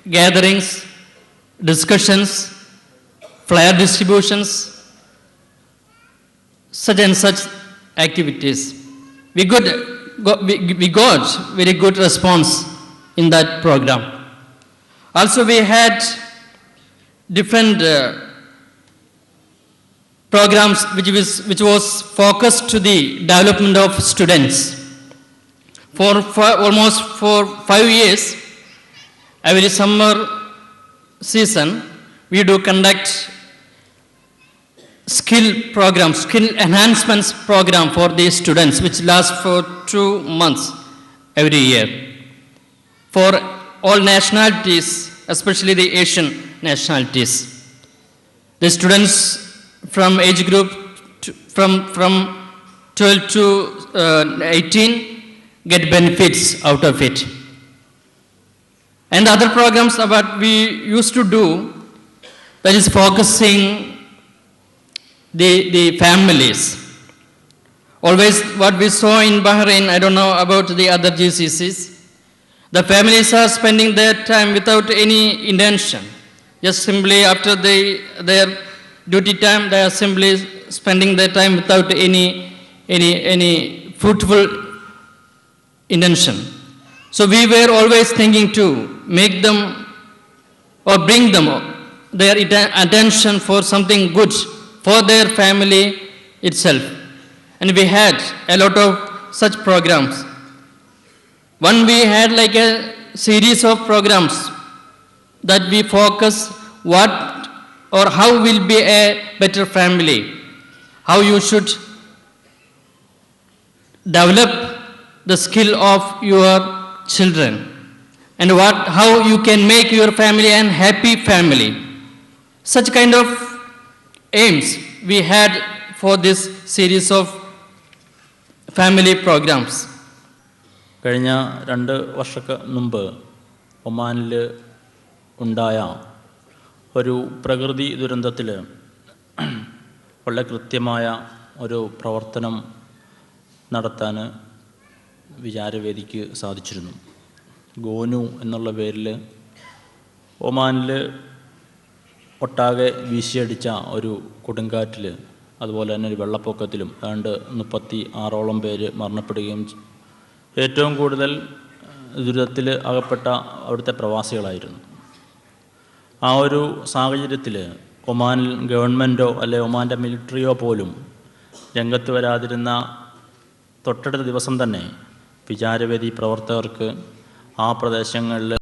gatherings, discussions, flyer distributions, such and such activities. We got very good response in that program. Also, we had different programs which was focused to the development of students. For almost 5 years, every summer season, we do conduct skill enhancements program for these students, which lasts for 2 months every year. For all nationalities, especially the Asian nationalities. The students from age group from 12 to 18 get benefits out of it. And other programs that we used to do, that is focusing the families. Always what we saw in Bahrain, I don't know about the other GCCs, the families are spending their time without any intention. Just simply after their duty time, they are simply spending their time without any fruitful intention. So we were always thinking to make them or bring them their attention for something good for their family itself. And we had a lot of such programs. One, we had like a series of programs that we focus what or how will be a better family, how you should develop the skill of your children, and how you can make your family an happy family. Such kind of aims we had for this series of family programs. കഴിഞ്ഞ 2 വർഷക്ക് മുമ്പ് ഒമാനിൽ ഉണ്ടായ ഒരു പ്രകൃതി ദുരന്തത്തിൽ വളരെ കൃത്യമായ ഒരു പ്രവർത്തനം നടത്താൻ വിചാരവേദിക്ക് സാധിച്ചിരുന്നു. ഗോനു എന്നുള്ള പേരിൽ ഒമാനിൽ ഒട്ടാകെ വീശിയടിച്ച ഒരു കൊടുങ്കാറ്റിൽ, അതുപോലെ തന്നെ ഒരു വെള്ളപ്പൊക്കത്തിലും ഏതാണ്ട് 36ഓളം പേര് മരണപ്പെടുകയും ഏറ്റവും കൂടുതൽ ദുരിതത്തിൽ അകപ്പെട്ട അവിടുത്തെ പ്രവാസികളായിരുന്നു. ആ ഒരു സാഹചര്യത്തിൽ ഒമാനിൽ ഗവൺമെൻറ്റോ അല്ലെ ഒമാൻ്റെ മിലിറ്ററിയോ പോലും രംഗത്ത് വരാതിരുന്ന തൊട്ടടുത്ത ദിവസം തന്നെ വിചാരവേദി പ്രവർത്തകർക്ക് ആ പ്രദേശങ്ങളിൽ